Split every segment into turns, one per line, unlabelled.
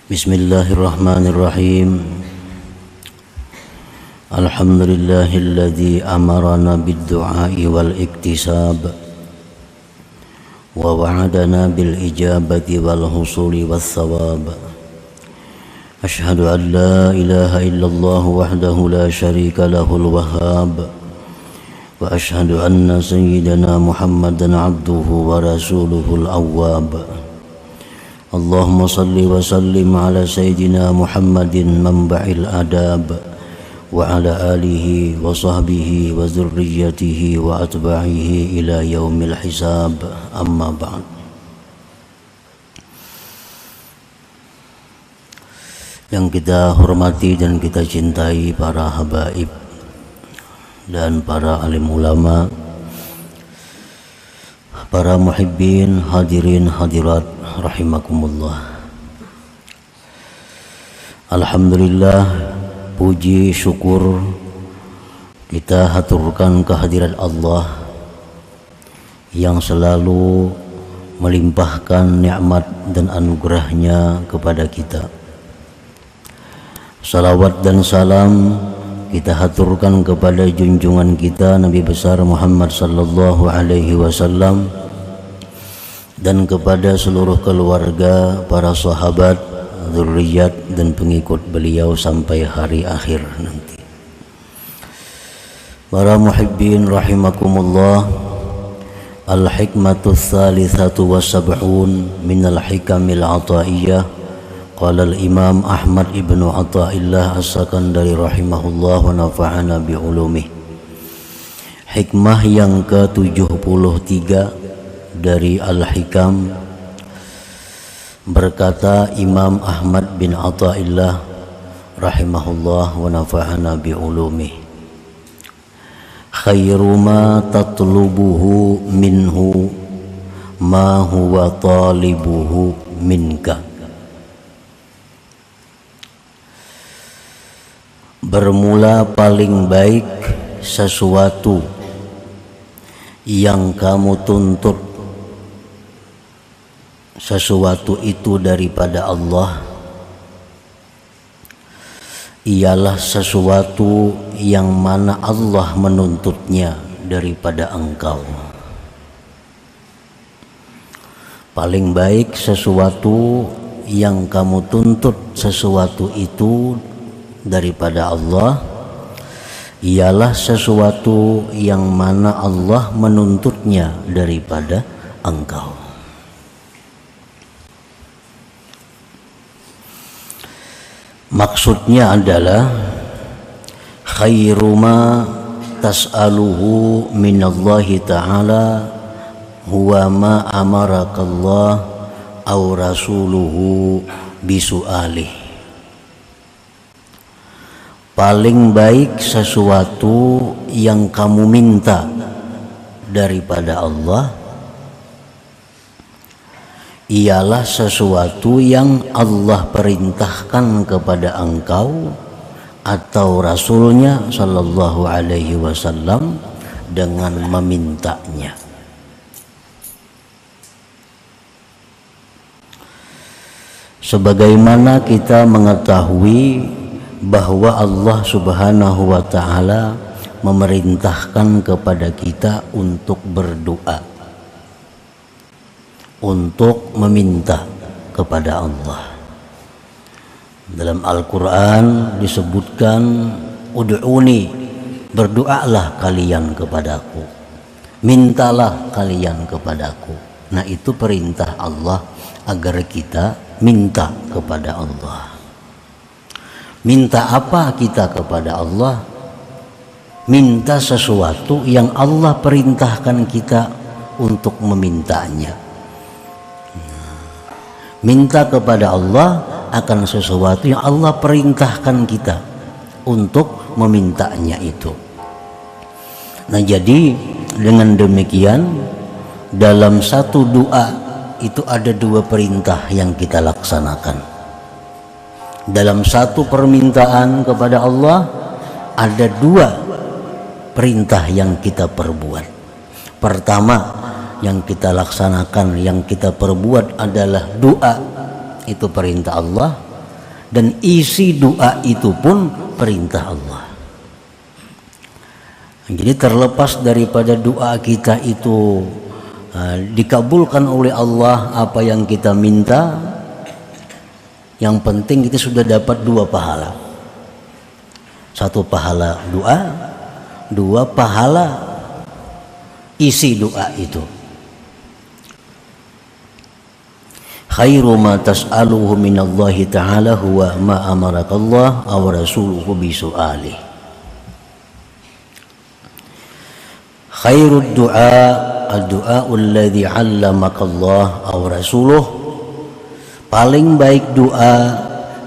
Bismillahirrahmanirrahim. Alhamdulillahilladzi amarana bid-du'a'i wal iktisab wa wa'adana bil ijabati wal husuli was thawab. Ashhadu an la ilaha illallah wahdahu la syarika lahul wahhab wa ashhadu anna sayyidana Muhammadan abduhu wa rasuluhul awwab. Allahumma salli wa sallim ala sayyidina Muhammadin manba'il adab wa ala alihi wa sahbihi wa zurriyyatihi wa atba'ihi ila yaumil hisab, amma ba'd. Yang kita hormati dan kita cintai para habaib dan para alim ulama, para muhibbin, hadirin hadirat rahimakumullah. Alhamdulillah, puji syukur kita haturkan kehadirat Allah yang selalu melimpahkan nikmat dan anugerahnya kepada kita. Salawat dan salam kita haturkan kepada junjungan kita Nabi besar Muhammad sallallahu alaihi wasallam dan kepada seluruh keluarga, para sahabat, zurriyat dan pengikut beliau sampai hari akhir nanti. Para muhibbin rahimakumullah, al-hikmatu tsalitsatu was-sab'un minal hikamil ataiyah. Qala al-Imam Ahmad ibnu Athaillah as-Sakandari rahimahullah wa nafa'ana bi ulumih. Hikmah yang ke-73 dari Al-Hikam, berkata Imam Ahmad bin Athaillah rahimahullah wa nafa'ana bi ulumih, khairu ma tatlubuhu minhu ma huwa talibuhu minka. Bermula paling baik sesuatu yang kamu tuntut sesuatu itu daripada Allah ialah sesuatu yang mana Allah menuntutnya daripada engkau. Paling baik sesuatu yang kamu tuntut sesuatu itu daripada Allah ialah sesuatu yang mana Allah menuntutnya daripada engkau. Maksudnya adalah khairu ma tas'aluhu minallahi ta'ala huwa ma amarakallah aw rasuluhu bisu'alih. Paling baik sesuatu yang kamu minta daripada Allah ialah sesuatu yang Allah perintahkan kepada engkau atau Rasulnya sallallahu alaihi wasallam dengan memintanya. Sebagaimana kita mengetahui bahwa Allah subhanahu wa ta'ala memerintahkan kepada kita untuk berdoa, untuk meminta kepada Allah. Dalam Al-Quran disebutkan, ud'uni, berdoalah kalian kepadaku, mintalah kalian kepadaku. Nah, itu perintah Allah agar kita minta kepada Allah. Minta apa kita kepada Allah? Minta sesuatu yang Allah perintahkan kita untuk memintanya. Minta kepada Allah akan sesuatu yang Allah perintahkan kita untuk memintanya itu. Nah, jadi dengan demikian dalam satu doa itu ada dua perintah yang kita laksanakan. Dalam satu permintaan kepada Allah ada dua perintah yang kita perbuat. Pertama yang kita laksanakan, yang kita perbuat adalah doa, itu perintah Allah. dan isi doa itu pun perintah Allah. Jadi terlepas daripada doa kita itu dikabulkan oleh Allah apa yang kita minta, yang penting kita sudah dapat 2 pahala. 1 pahala doa, 2 pahala isi doa itu. Khairu ma tas'aluhu minallahi ta'ala huwa ma amarakallah aw rasuluhu bisu'alih. Khairud du'a ad-du'a alladhi 'allamakallah aw rasuluh. Paling baik doa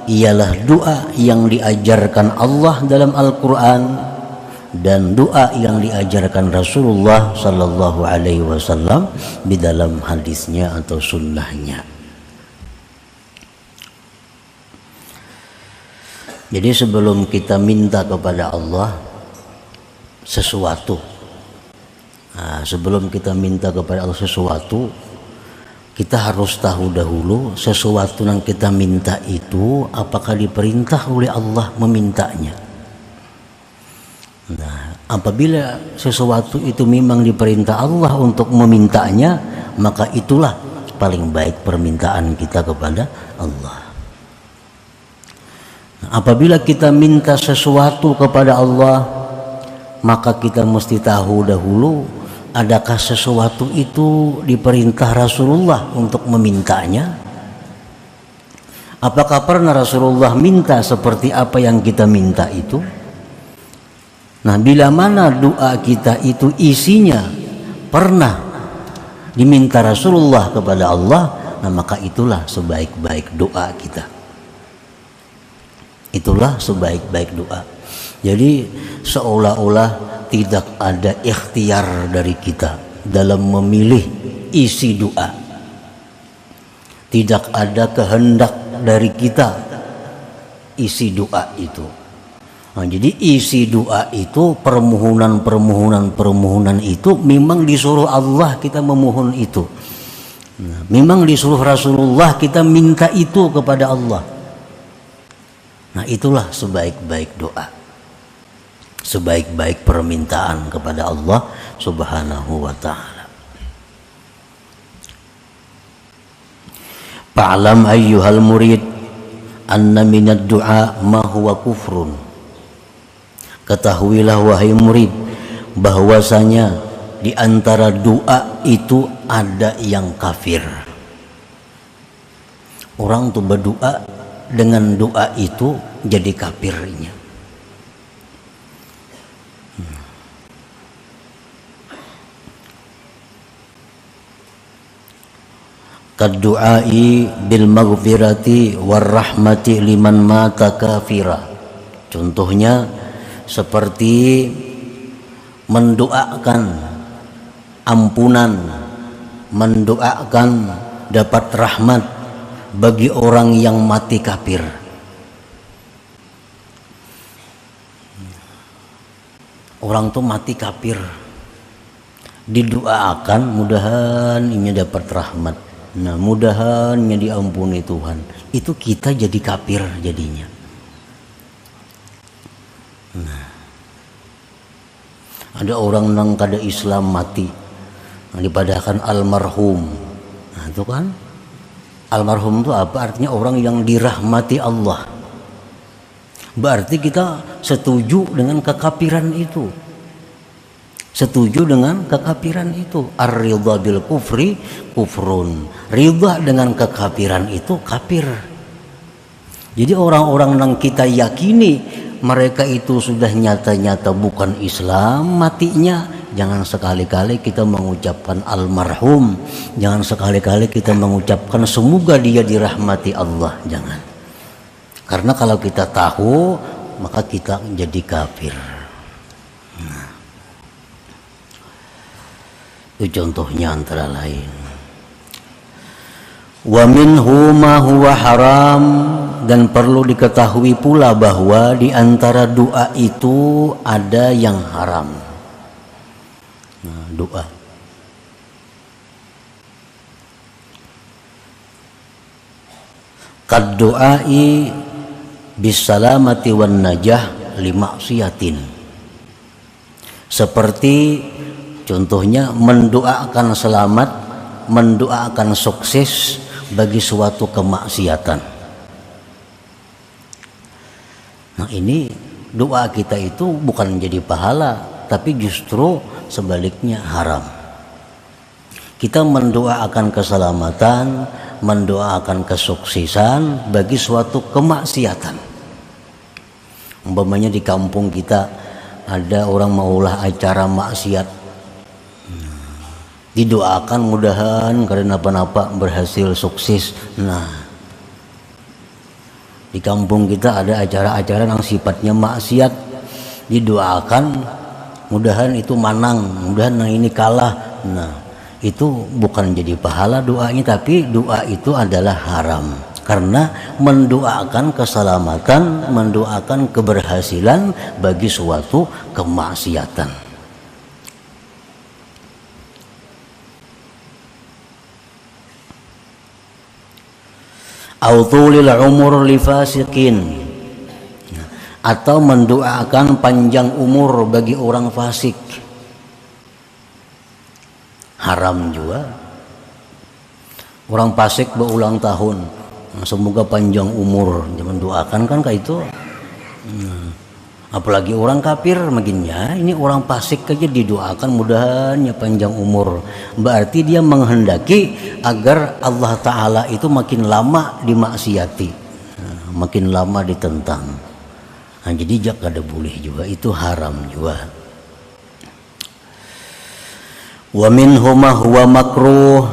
ialah doa yang diajarkan Allah dalam Al-Quran dan doa yang diajarkan Rasulullah sallallahu alaihi wasallam di dalam hadisnya atau sunnahnya. Jadi sebelum kita minta kepada Allah sesuatu, sebelum kita minta kepada Allah sesuatu, kita harus tahu dahulu sesuatu yang kita minta itu apakah diperintah oleh Allah memintanya. Nah, apabila sesuatu itu memang diperintah Allah untuk memintanya, maka itulah paling baik permintaan kita kepada Allah. Nah, apabila kita minta sesuatu kepada Allah, maka kita mesti tahu dahulu adakah sesuatu itu diperintah Rasulullah untuk memintanya? Apakah pernah Rasulullah minta seperti apa yang kita minta itu? Nah, bila mana doa kita itu isinya pernah diminta Rasulullah kepada Allah, nah maka itulah sebaik-baik doa kita. Itulah sebaik-baik doa. Jadi seolah-olah tidak ada ikhtiar dari kita dalam memilih isi doa. Tidak ada kehendak dari kita isi doa itu. Nah, jadi isi doa itu permohonan itu memang disuruh Allah kita memohon itu. Nah, memang disuruh Rasulullah kita minta itu kepada Allah. Nah, itulah sebaik-baik doa, sebaik-baik permintaan kepada Allah Subhanahu wa ta'ala. Fa'lam ayyuhal murid anna minad du'a ma huwa kufrun. Ketahuilah wahai murid bahwasanya di antara doa itu ada yang kafir. Orang tuh berdoa dengan doa itu jadi kafirnya. Kaddu'ai bil maghfirati war rahmati liman mata kafira. Contohnya seperti mendoakan ampunan, mendoakan dapat rahmat bagi orang yang mati kafir. Orang tuh mati kafir, didoakan mudahan ini dapat rahmat. Nah, mudahannya diampuni Tuhan. Itu kita jadi kafir jadinya. Nah, ada orang nang kada Islam mati, nah, dipadahkan almarhum. Nah, itu kan almarhum itu apa artinya? Orang yang dirahmati Allah. Berarti kita setuju dengan kekafiran itu. Setuju dengan kekafiran itu. Ar-ridha bil kufri kufrun. Ridha dengan kekafiran itu kafir. Jadi orang-orang yang kita yakini mereka itu sudah nyata-nyata bukan Islam matinya, jangan sekali-kali kita mengucapkan almarhum, jangan sekali-kali kita mengucapkan semoga dia dirahmati Allah, jangan. Karena kalau kita tahu maka kita jadi kafir. Nah, itu contohnya antara lain. Wa minhu ma huwa haram, dan perlu diketahui pula bahwa di antara doa itu ada yang haram. Nah, doa kad doai bisalamati wan najah limaksiatin. Seperti contohnya mendoakan selamat, mendoakan sukses bagi suatu kemaksiatan. Nah ini doa kita itu bukan jadi pahala, tapi justru sebaliknya haram. Kita mendoakan keselamatan, mendoakan kesuksesan bagi suatu kemaksiatan. Umpamanya di kampung kita ada orang maulah acara maksiat, didoakan mudahan karena apa-apa berhasil sukses. Nah, di kampung kita ada acara-acara yang sifatnya maksiat, didoakan mudahan itu manang, mudahan yang ini kalah. Nah, itu bukan jadi pahala doanya, tapi doa itu adalah haram karena mendoakan keselamatan, mendoakan keberhasilan bagi suatu kemaksiatan. Autulil umur li fasikin, atau mendoakan panjang umur bagi orang fasik, haram juga. Orang fasik berulang tahun, semoga panjang umur, jangan doakan kan kayak itu. Apalagi orang kafir makinnya, ini orang fasik aja didoakan mudahannya panjang umur. Berarti dia menghendaki agar Allah Ta'ala itu makin lama dimaksiati, makin lama ditentang. Nah, jadi jak ada boleh juga, itu haram juga. Wa minhuma huwa makruh,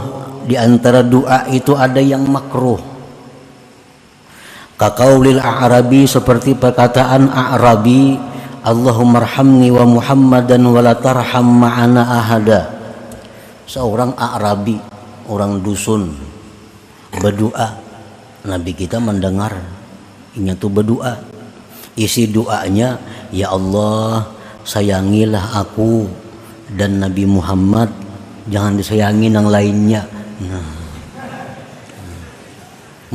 di antara doa itu ada yang makruh. Kaqaulil a'rabi, seperti perkataan a'rabi, Allahumma arhamni wa Muhammadan wa la tarham ma'ana ahada. Seorang a'rabi, orang dusun, berdoa. Nabi kita mendengar, ini tuh berdoa. Isi doanya, ya Allah, sayangilah aku dan Nabi Muhammad, jangan disayangi yang lainnya. Nah,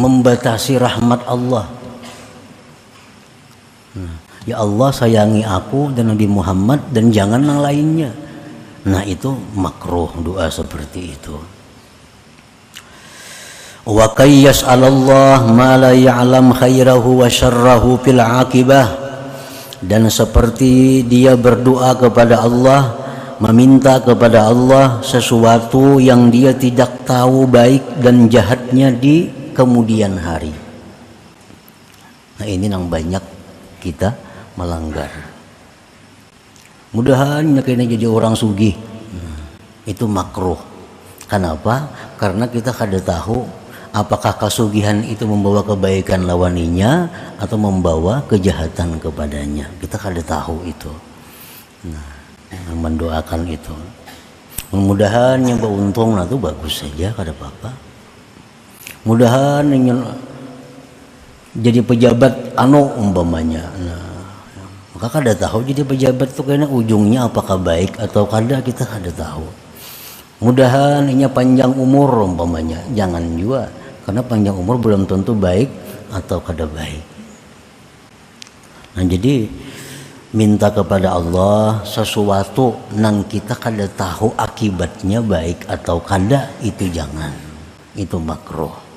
membatasi rahmat Allah. Ya Allah, sayangi aku dan Nabi Muhammad dan jangan yang lainnya. Nah itu makruh doa seperti itu. Wa qayyas 'alallah ma la ya'lam khairahu wa syarrahu fil 'aqibah, dan seperti dia berdoa kepada Allah, meminta kepada Allah sesuatu yang dia tidak tahu baik dan jahatnya di kemudian hari. Nah ini yang banyak kita melanggar. Mudahan kena jadi orang sugih. Itu makruh. Kenapa? Karena kita kada tahu apakah kesugihan itu membawa kebaikan lawaninya atau membawa kejahatan kepadanya. Kita kada tahu itu. Nah, mendoakan itu. Mudah-mudahan yang beruntung itu bagus saja, kada apa-apa. Mudahan jadi pejabat umpamanya. Nah, maka kada tahu jadi pejabat itu karena ujungnya apakah baik atau kada, kita kada tahu. Mudahan panjang umur umpamanya, jangan juga, karena panjang umur belum tentu baik atau kada baik. Nah jadi minta kepada Allah sesuatu nang kita kada tahu akibatnya baik atau kada, itu jangan, itu makruh.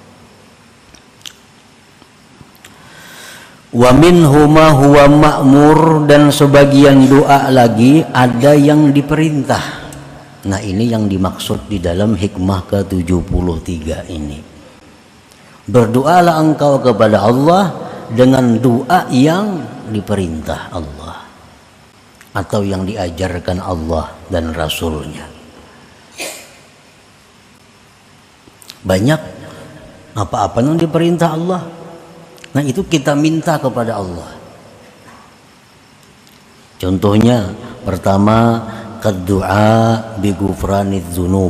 Wa minhuma huwa ma'mur, dan sebagian doa lagi ada yang diperintah. Nah ini yang dimaksud di dalam hikmah ke-73 ini. Berdoalah engkau kepada Allah dengan doa yang diperintah Allah atau yang diajarkan Allah dan Rasulnya. Banyak apa-apa yang diperintah Allah. Nah itu kita minta kepada Allah. Contohnya pertama, kaddu'a bi ghufraniz dzunub.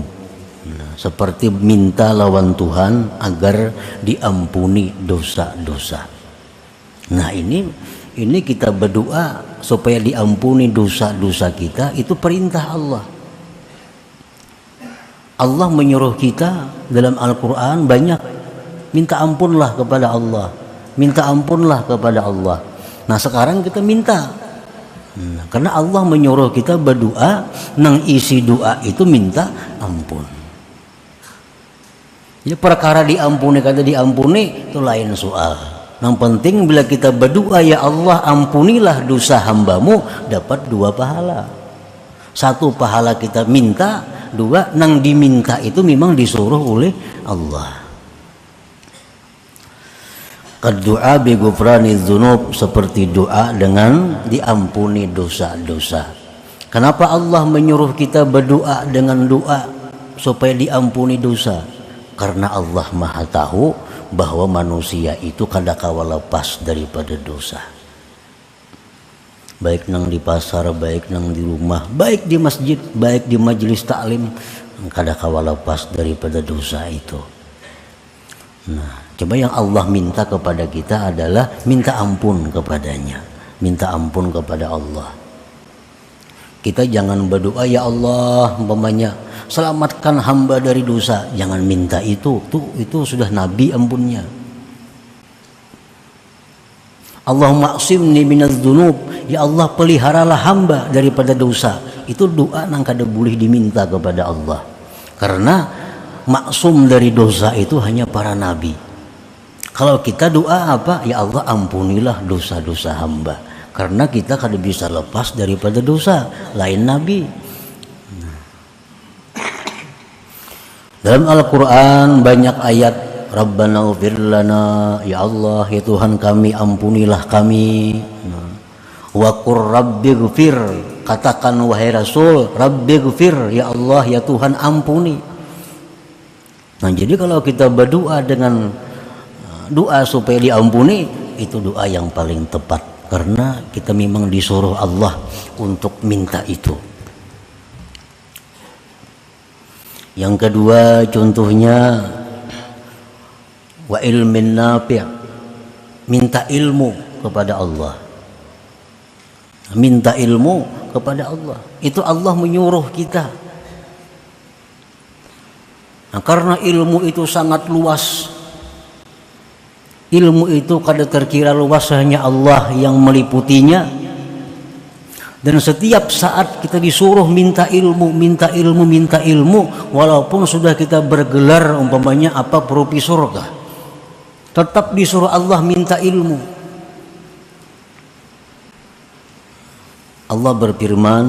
Nah, seperti minta lawan Tuhan agar diampuni dosa-dosa. Nah ini kita berdoa supaya diampuni dosa-dosa kita, itu perintah Allah. Allah menyuruh kita dalam Al-Quran banyak, minta ampunlah kepada Allah. minta ampunlah kepada Allah. Nah sekarang kita minta, karena Allah menyuruh kita berdoa, nang isi doa itu minta ampun. Ya perkara diampuni kata diampuni itu lain soal. Yang penting bila kita berdoa, ya Allah ampunilah dosa hambamu, dapat 2 pahala. 1 pahala kita minta, 2 nang diminta itu memang disuruh oleh Allah. Doa bi ghufrani dzunub, seperti doa dengan diampuni dosa-dosa. Kenapa Allah menyuruh kita berdoa dengan doa supaya diampuni dosa? Karena Allah Maha tahu bahwa manusia itu kadangkala lepas daripada dosa. Baik nang di pasar, baik nang di rumah, baik di masjid, baik di majelis taklim, kadangkala lepas daripada dosa itu. Nah, coba yang Allah minta kepada kita adalah minta ampun kepadanya, minta ampun kepada Allah. Kita jangan berdoa ya Allah umpamanya selamatkan hamba dari dosa, jangan minta itu sudah Nabi ampunnya. Allahumma aqsimni minadz dzunub, ya Allah peliharalah hamba daripada dosa. Itu doa nang kada boleh diminta kepada Allah. Karena maksum dari dosa itu hanya para nabi. Kalau kita doa apa? Ya Allah ampunilah dosa-dosa hamba. Karena kita kada bisa lepas daripada dosa, lain nabi. Dalam Al-Quran banyak ayat Rabbana ighfir lana, ya Allah ya Tuhan kami ampunilah kami. Wa qur rabbighfir, katakan wahai Rasul rabbighfir, ya Allah ya Tuhan ampuni. Nah jadi kalau kita berdoa dengan doa supaya diampuni, itu doa yang paling tepat, karena kita memang disuruh Allah untuk minta itu. Yang kedua contohnya wa ilmin nafi', minta ilmu kepada Allah. Minta ilmu kepada Allah, itu Allah menyuruh kita. Nah, karena ilmu itu sangat luas, ilmu itu kada terkira luas, hanya Allah yang meliputinya. Dan setiap saat kita disuruh minta ilmu, minta ilmu, minta ilmu, walaupun sudah kita bergelar umpamanya apa profesor kah, tetap disuruh Allah minta ilmu. Allah berfirman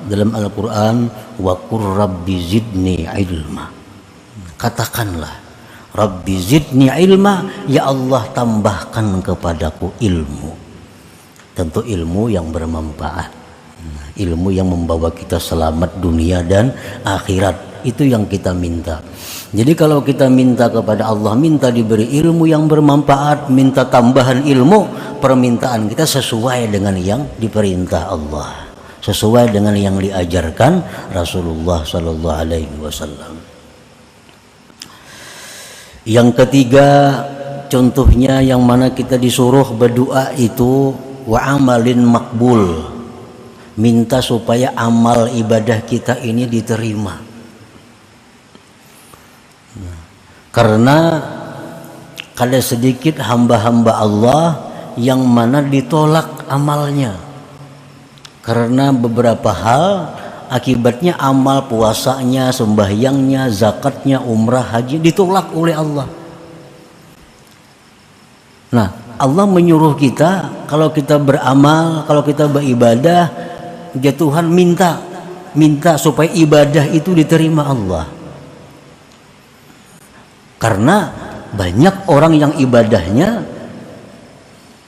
dalam Al-Quran, wa qur rabbi zidni ilma, katakanlah Rabbi zidni ilma, ya Allah tambahkan kepadaku ilmu. Tentu ilmu yang bermanfaat, ilmu yang membawa kita selamat dunia dan akhirat, itu yang kita minta. Jadi kalau kita minta kepada Allah, minta diberi ilmu yang bermanfaat, minta tambahan ilmu, permintaan kita sesuai dengan yang diperintah Allah, sesuai dengan yang diajarkan Rasulullah Sallallahu Alaihi Wasallam. Yang ketiga contohnya yang mana kita disuruh berdoa itu wa amalin makbul, minta supaya amal ibadah kita ini diterima. Karena ada sedikit hamba-hamba Allah yang mana ditolak amalnya karena beberapa hal. Akibatnya amal puasanya, sembahyangnya, zakatnya, umrah, haji ditolak oleh Allah. Nah, Allah menyuruh kita kalau kita beramal, kalau kita beribadah, ya Tuhan minta supaya ibadah itu diterima Allah. Karena banyak orang yang ibadahnya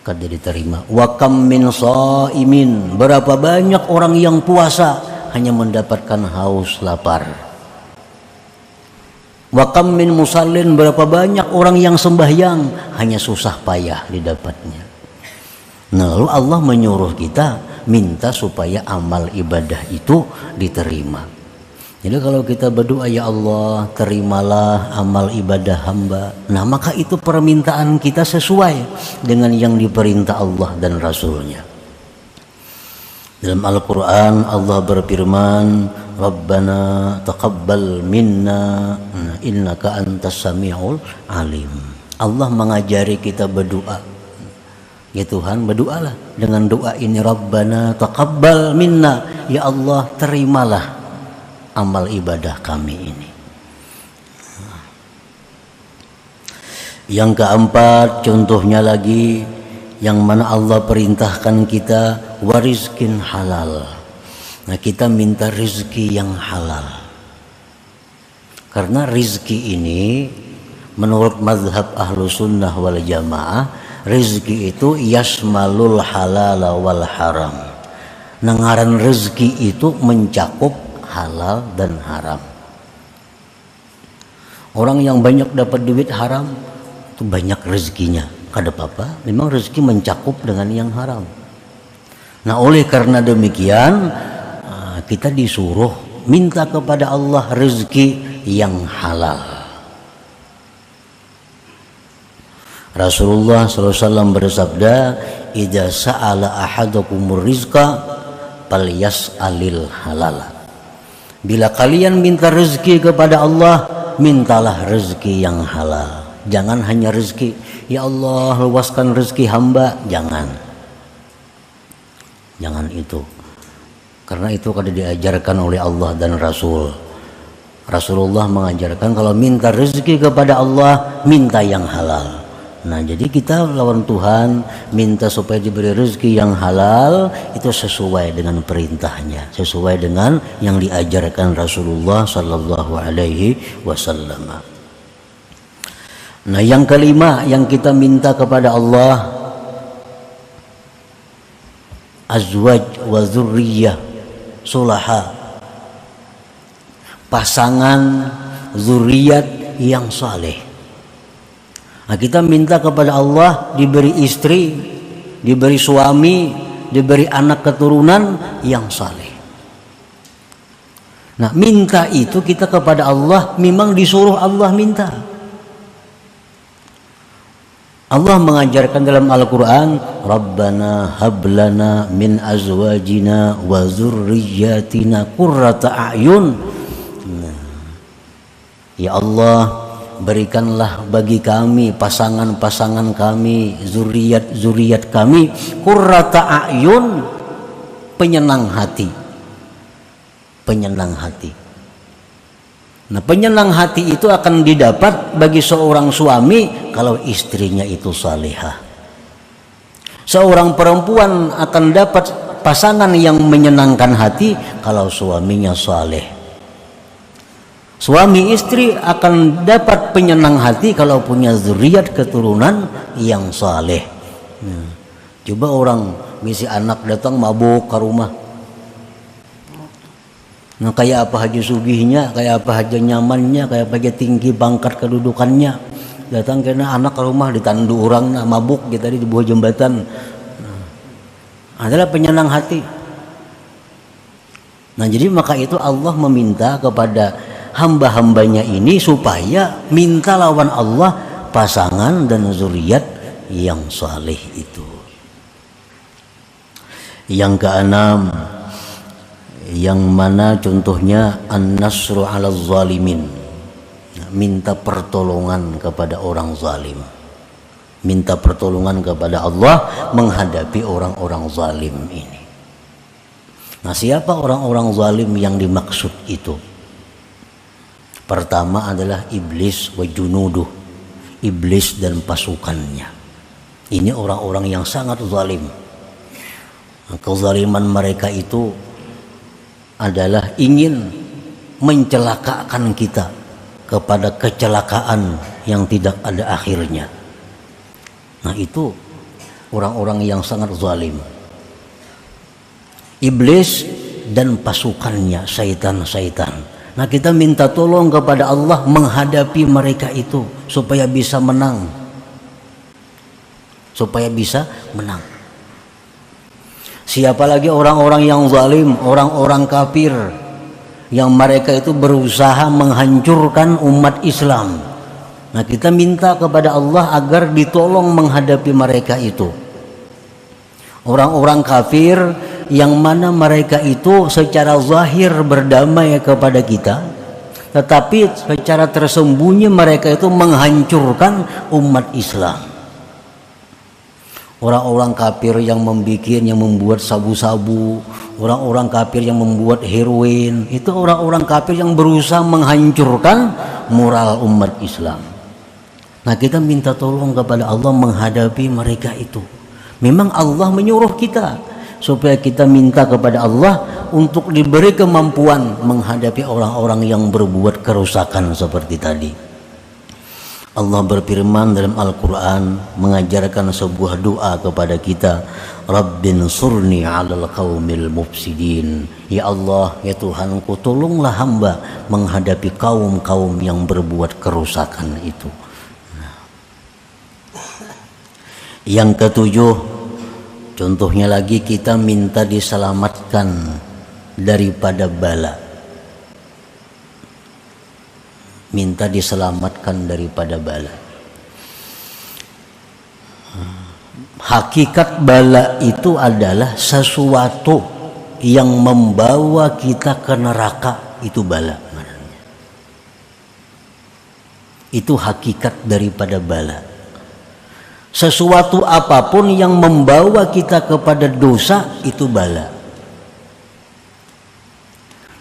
kada diterima. Wa kam min shaimin, berapa banyak orang yang puasa hanya mendapatkan haus lapar. Wa kam min musallin, berapa banyak orang yang sembahyang hanya susah payah didapatnya. Nah, lalu Allah menyuruh kita minta supaya amal ibadah itu diterima. Jadi kalau kita berdoa, ya Allah terimalah amal ibadah hamba, nah maka itu permintaan kita sesuai dengan yang diperintah Allah dan Rasulnya. Dalam Al-Quran Allah berfirman, Rabbana taqabbal minna innaka antas sami'ul alim. Allah mengajari kita berdoa Ya Tuhan, berdoalah dengan doa ini, Rabbana taqabbal minna, ya Allah terimalah amal ibadah kami ini. Yang keempat, contohnya lagi yang mana Allah perintahkan kita warizkin halal. Nah, kita minta rizki yang halal. Karena rizki ini menurut mazhab ahlu sunnah wal jamaah, rizki itu yasmalul halal wal haram. Ngaran rizki itu mencakup halal dan haram. Orang yang banyak dapat duit haram itu banyak rezekinya. Kada apa-apa, memang rezeki mencakup dengan yang haram. Nah, oleh karena demikian kita disuruh minta kepada Allah rezeki yang halal. Rasulullah SAW bersabda, "Idza sa'ala ahadukumur rizqa falyas'alil halal." Bila kalian minta rezeki kepada Allah, mintalah rezeki yang halal. Jangan hanya rezeki, ya Allah luaskan rezeki hamba, jangan itu. Karena itu kada diajarkan oleh Allah dan Rasul. Rasulullah mengajarkan kalau minta rezeki kepada Allah, minta yang halal. Nah, jadi kita lawan Tuhan minta supaya diberi rezeki yang halal, itu sesuai dengan perintahnya, sesuai dengan yang diajarkan Rasulullah sallallahu alaihi wasallam. Nah, yang kelima yang kita minta kepada Allah, azwaj wa dzurriyyah sulaha, pasangan zuriat yang saleh. Nah, kita minta kepada Allah diberi istri, diberi suami, diberi anak keturunan yang saleh. Nah, minta itu kita kepada Allah memang disuruh Allah minta. Allah mengajarkan dalam Al-Quran, Rabbana hablana min azwajina wa zurriyatina qurrata a'yun. Ya Allah, berikanlah bagi kami pasangan-pasangan kami, zuriat kami, qurrata a'yun, penyenang hati. Nah, penyenang hati itu akan didapat bagi seorang suami kalau istrinya itu salihah. Seorang perempuan akan dapat pasangan yang menyenangkan hati kalau suaminya saleh. Suami istri akan dapat penyenang hati kalau punya zuriat keturunan yang saleh. Coba orang misi anak datang mabuk ke rumah. Nah, kayak apa haji sugihnya, kayak apa haji nyamannya, kayak apa haji tinggi bangkat kedudukannya, datang kena anak ke rumah ditandu orang mabuk gitu tadi di bawah jembatan, adalah penyenang hati. Nah, jadi maka itu Allah meminta kepada hamba-hambanya ini supaya minta lawan Allah pasangan dan zuriat yang saleh itu. Yang keenam, yang mana contohnya an-nasru 'ala zalimin, minta pertolongan kepada orang zalim, minta pertolongan kepada Allah menghadapi orang-orang zalim ini. Nah, siapa orang-orang zalim yang dimaksud itu? Pertama adalah iblis wa junuduh, iblis dan pasukannya. Ini orang-orang yang sangat zalim. Kezaliman mereka itu adalah ingin mencelakakan kita kepada kecelakaan yang tidak ada akhirnya. Nah, itu orang-orang yang sangat zalim. Iblis dan pasukannya, syaitan-syaitan. Nah, kita minta tolong kepada Allah menghadapi mereka itu supaya bisa menang. Siapa lagi orang-orang yang zalim, orang-orang kafir yang mereka itu berusaha menghancurkan umat Islam. Nah, kita minta kepada Allah agar ditolong menghadapi mereka itu. Orang-orang kafir yang mana mereka itu secara zahir berdamai kepada kita, tetapi secara tersembunyi mereka itu menghancurkan umat Islam. orang-orang kafir yang membuat sabu-sabu, orang-orang kafir yang membuat heroin, itu orang-orang kafir yang berusaha menghancurkan moral umat Islam. Nah, kita minta tolong kepada Allah menghadapi mereka itu. Memang Allah menyuruh kita supaya kita minta kepada Allah untuk diberi kemampuan menghadapi orang-orang yang berbuat kerusakan seperti tadi. Allah berfirman dalam Al-Quran, mengajarkan sebuah doa kepada kita, Rabbin surni 'alal qaumil mufsidin. Ya Allah, ya Tuhanku, tolonglah hamba menghadapi kaum-kaum yang berbuat kerusakan itu. Yang ketujuh, contohnya lagi, kita minta diselamatkan daripada bala. Minta diselamatkan daripada bala. Hakikat bala itu adalah sesuatu yang membawa kita ke neraka, itu bala. Itu hakikat daripada bala. Sesuatu apapun yang membawa kita kepada dosa, itu bala.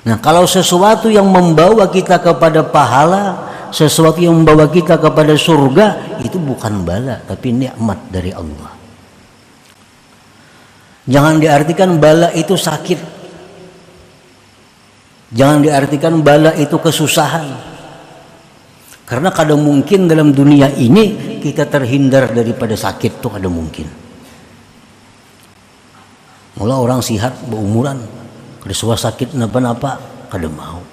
Nah, kalau sesuatu yang membawa kita kepada pahala, sesuatu yang membawa kita kepada surga, itu bukan bala, tapi nikmat dari Allah. Jangan diartikan bala itu sakit. Jangan diartikan bala itu kesusahan. Karena kadang mungkin dalam dunia ini kita terhindar daripada sakit, tuh ada mungkin. Mula orang sihat berumuran, kada suah sakit napa-napa, kada mau.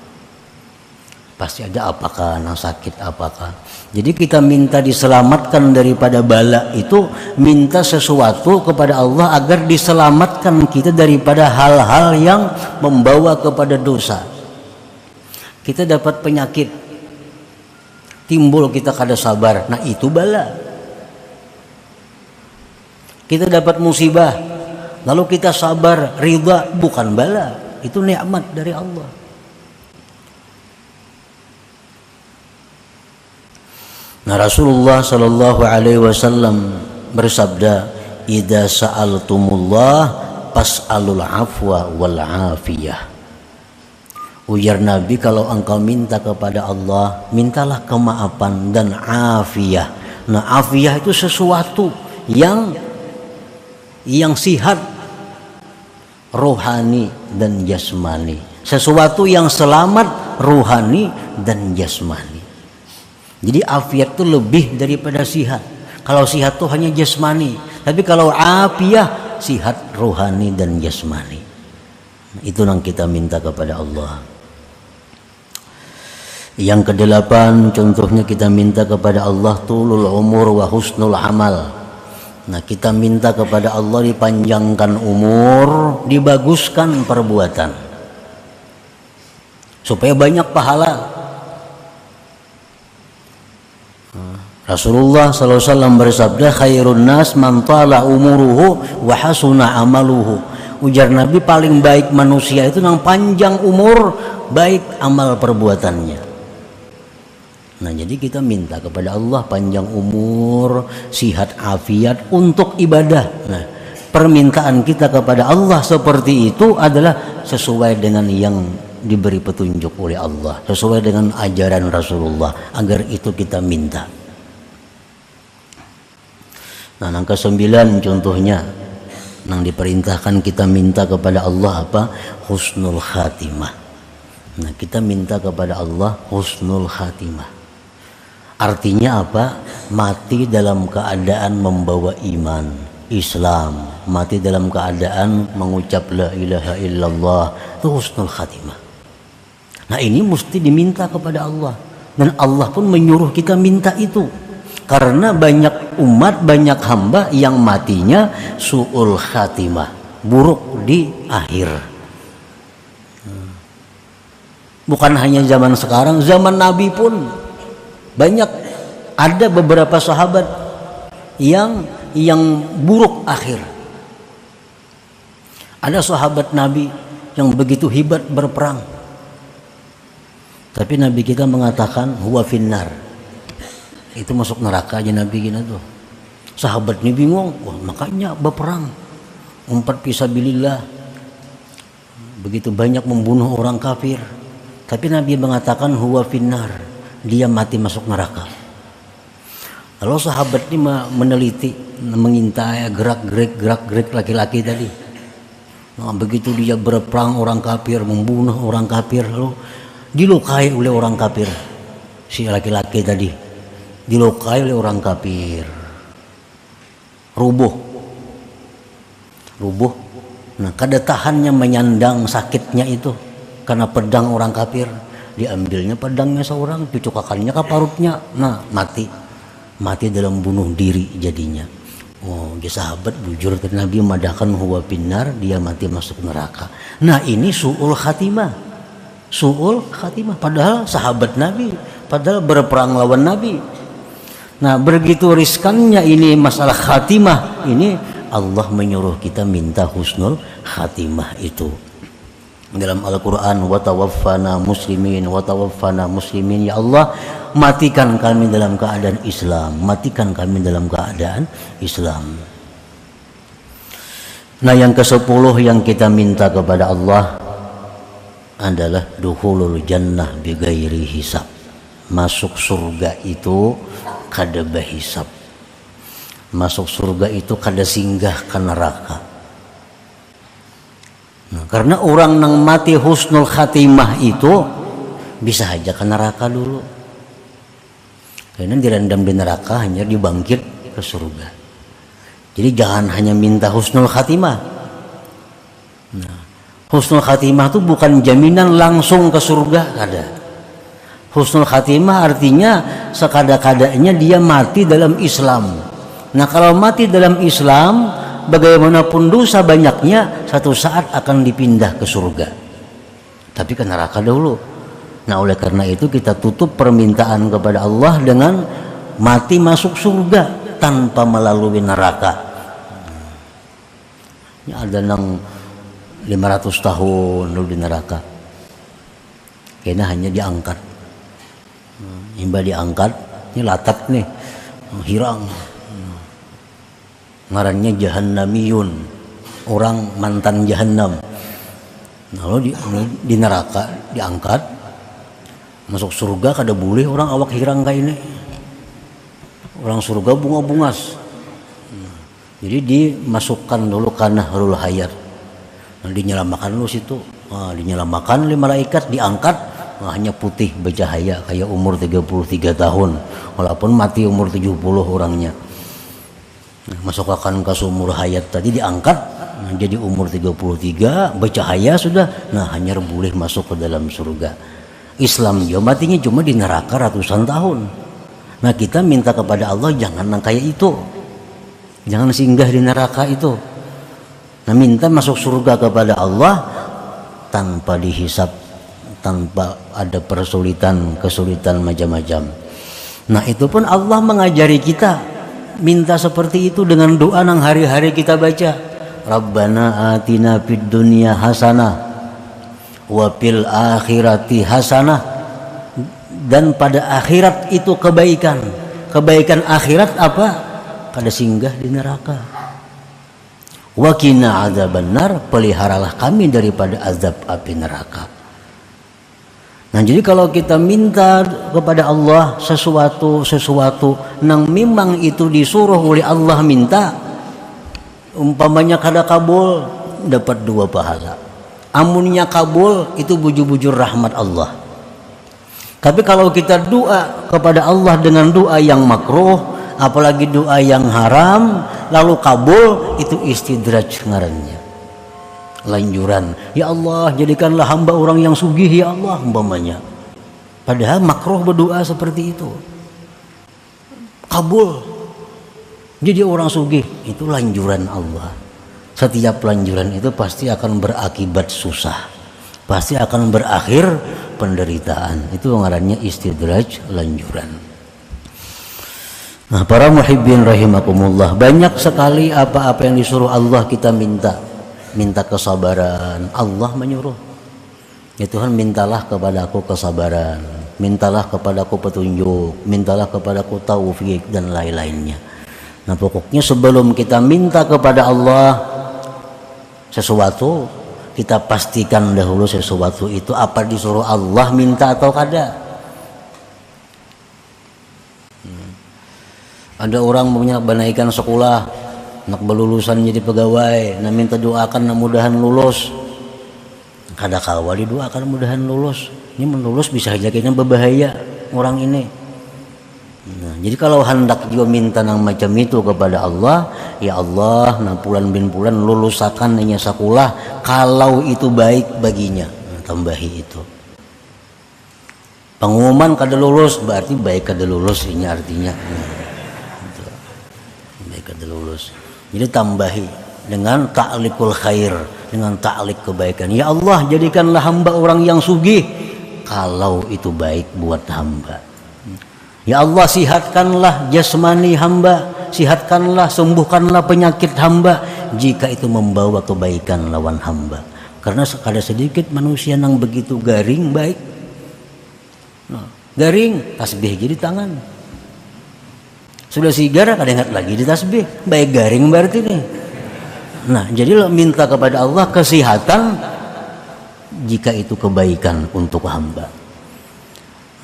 Pasti ada apakah nah sakit apakah. Jadi kita minta diselamatkan daripada bala itu, minta sesuatu kepada Allah agar diselamatkan kita daripada hal-hal yang membawa kepada dosa. Kita dapat penyakit, timbul kita kada sabar, nah itu bala. Kita dapat musibah, lalu kita sabar, ridha, bukan bala, itu nikmat dari Allah. Nah, Rasulullah sallallahu alaihi wasallam bersabda, "Idza sa'altumullah fas'alul afwa wal afiyah." Ujar Nabi, kalau engkau minta kepada Allah, mintalah kemaafan dan afiyah. Nah, afiyah itu sesuatu yang sihat rohani dan jasmani, sesuatu yang selamat rohani dan jasmani. Jadi afiat itu lebih daripada sihat. Kalau sihat itu hanya jasmani, tapi kalau afiyah sihat rohani dan jasmani. Itu yang kita minta kepada Allah. Yang kedelapan, contohnya kita minta kepada Allah tulul umur wa husnul amal. Nah, kita minta kepada Allah dipanjangkan umur, dibaguskan perbuatan, supaya banyak pahala. Rasulullah SAW bersabda, khairun nas man tala umuruhu wa hasuna amaluhu. Ujar Nabi, paling baik manusia itu yang panjang umur, baik amal perbuatannya. Nah, jadi kita minta kepada Allah panjang umur, sihat afiat untuk ibadah. Nah, permintaan kita kepada Allah seperti itu adalah sesuai dengan yang diberi petunjuk oleh Allah, sesuai dengan ajaran Rasulullah, agar itu kita minta. Nah, yang ke-9 contohnya, yang diperintahkan kita minta kepada Allah apa? Husnul khatimah. Nah, kita minta kepada Allah husnul khatimah. Artinya apa? Mati dalam keadaan membawa iman Islam, mati dalam keadaan mengucap la ilaha illallah, itu husnul khatimah. Nah, ini mesti diminta kepada Allah, dan Allah pun menyuruh kita minta itu. Karena banyak umat, banyak hamba yang matinya su'ul khatimah, buruk di akhir. Bukan hanya zaman sekarang, zaman Nabi pun banyak, ada beberapa sahabat yang buruk akhir. Ada sahabat Nabi yang begitu hebat berperang, tapi Nabi kita mengatakan huwa finnar, itu masuk neraka aja Nabi kita tuh. Sahabat ini bingung, wah makanya berperang, umpat fisabilillah, begitu banyak membunuh orang kafir. Tapi Nabi mengatakan huwa finnar, dia mati masuk neraka. Lalu sahabat ini meneliti, mengintai gerak-gerik laki-laki tadi. Nah, begitu dia berperang orang kafir, membunuh orang kafir, lalu dilukai oleh orang kafir. Si laki-laki tadi dilukai oleh orang kafir, rubuh. Nah, kada tahannya menyandang sakitnya itu karena pedang orang kafir. Diambilnya pedangnya seorang, dicukakannya ke parutnya. Nah, mati dalam bunuh diri jadinya. Oh, dia sahabat bujur ke Nabi madahkan huwa finnar, dia mati masuk neraka. Nah, ini su'ul khatimah. Padahal sahabat Nabi, padahal berperang lawan Nabi. Nah, begitu riskannya ini masalah khatimah ini, Allah menyuruh kita minta husnul khatimah itu. Dalam Al-Quran, wa tawaffana muslimin, ya Allah, matikan kami dalam keadaan Islam, Nah, yang ke-10 yang kita minta kepada Allah adalah dukhulul jannah bighairi hisab. Masuk surga itu kada bahisab. Masuk surga itu kada singgah ke neraka. Nah, karena orang yang mati husnul khatimah itu bisa aja ke neraka dulu. Karena direndam di neraka hanya dibangkit ke surga. Jadi jangan hanya minta husnul khatimah. Nah, husnul khatimah itu bukan jaminan langsung ke surga, ada. Husnul khatimah artinya sekada-kadanya dia mati dalam Islam. Nah, kalau mati dalam Islam, bagaimanapun dosa banyaknya, satu saat akan dipindah ke surga. Tapi ke neraka dahulu. Nah, oleh karena itu kita tutup permintaan kepada Allah dengan mati masuk surga tanpa melalui neraka. Ini ada nang 500 tahun dulu di neraka. Kayaknya hanya diangkat. Himba diangkat, ini latat nih, hirang. Ngarannya jahannamiyun, orang mantan jahannam. Lalu di neraka diangkat, masuk surga kada boleh orang awak hirang kayak ini. Orang surga bunga-bungas. Jadi dimasukkan dulu ke nahrul hayat. Nah, dinyelamakan dulu situ. Nah, dinyelamakan oleh malaikat, diangkat. Nah, hanya putih bercahaya kayak umur 33 tahun. Walaupun mati umur 70 orangnya. Nah, masukkan ke sumur hayat tadi diangkat. Nah, jadi umur 33 bercahaya sudah. Nah, hanya boleh masuk ke dalam surga. Islam dia matinya cuma di neraka ratusan tahun. Nah, kita minta kepada Allah jangan yang kayak itu, jangan singgah di neraka itu. Nah, minta masuk surga kepada Allah tanpa dihisap, tanpa ada kesulitan macam-macam. Nah, itu pun Allah mengajari kita minta seperti itu dengan doa yang hari-hari kita baca. Rabbana atina fid dunya hasanah wa fil akhirati hasanah. Dan pada akhirat itu kebaikan. Kebaikan akhirat apa? Kada singgah di neraka. Wa qina adzabannar, peliharalah kami daripada azab api neraka. Nah, jadi kalau kita minta kepada Allah sesuatu nang memang itu disuruh oleh Allah minta, umpamanya kada kabul, dapat 2 pahala. Amunnya kabul itu bujur-bujur rahmat Allah. Tapi kalau kita doa kepada Allah dengan doa yang makruh, apalagi doa yang haram, lalu kabul, itu istidraj ngarannya, lanjuran. Ya Allah, jadikanlah hamba orang yang sugih ya Allah, umpamanya. Padahal makruh berdoa seperti itu. Kabul, jadi orang sugih, itu lanjuran Allah. Setiap lanjuran itu pasti akan berakibat susah, pasti akan berakhir penderitaan. Itu ngarannya istidraj, lanjuran. Nah, para muhibbin rahimakumullah, banyak sekali apa-apa yang disuruh Allah kita minta kesabaran. Allah menyuruh, ya Tuhan, mintalah kepadaku kesabaran, mintalah kepadaku petunjuk, mintalah kepadaku taufik dan lain-lainnya. Nah pokoknya sebelum kita minta kepada Allah sesuatu, kita pastikan dahulu sesuatu itu apa disuruh Allah minta atau kada. Ada orang punya banaikan sekolah, nak berlulusan jadi pegawai, nah minta doakan mudahan lulus. Kada kawal didoakan mudahan lulus. Ini melulus bisa saja kayaknya berbahaya orang ini. Nah, jadi kalau hendak juga minta yang macam itu kepada Allah, ya Allah, nah bulan bin bulan lulusakan hanya sekolah kalau itu baik baginya. Nah, tambahi itu. Pengumuman kada lulus berarti baik kada lulus ini artinya. Kada lulus. Jadi tambahi dengan ta'likul khair, dengan ta'lik kebaikan. Ya Allah, jadikanlah hamba orang yang sugih kalau itu baik buat hamba. Ya Allah, sihatkanlah jasmani hamba, sihatkanlah, sembuhkanlah penyakit hamba jika itu membawa kebaikan lawan hamba. Karena kada sedikit manusia yang begitu garing baik. Nah, garing tasbih jadi tangan. Sudah sigara kada ingat lagi di tasbih, baik garing berarti nih. Nah, jadi minta kepada Allah kesehatan jika itu kebaikan untuk hamba.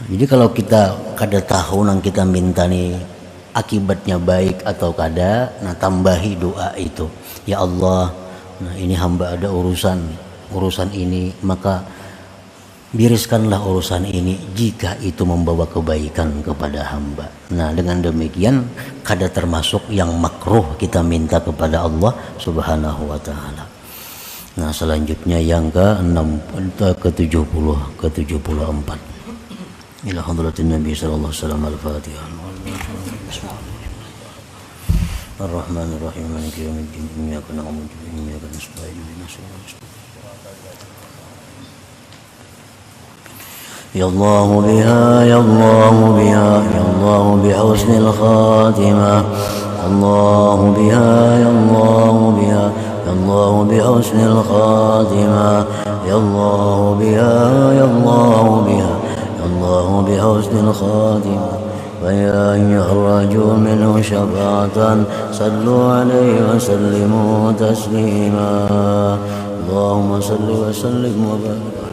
Jadi kalau kita kada tahu nang kita minta nih akibatnya baik atau kada, nah tambahi doa itu. Ya Allah, nah ini hamba ada urusan ini, maka biriskanlah urusan ini jika itu membawa kebaikan kepada hamba. Nah dengan demikian kada termasuk yang makruh kita minta kepada Allah Subhanahu wa ta'ala. Nah selanjutnya yang ke-74 ila hadratin Nabi sallallahu alaihi wasallam al-Fatihah. Ar-Rahmanir Rahim maliki yaumiddin iyyaka na'budu wa iyyaka nasta'in ihdinas siratal يا الله بها يا الله بها يا الله بحسن الخاتمة الله بها يا الله بها يا الله بحسن الخاتمة يا الله بها يا الله بها يا الله بحسن الخاتمة فيا أيها الرجل منه شفاعة صلوا عليه وسلموا تسليما اللهم صل وسلم وبارك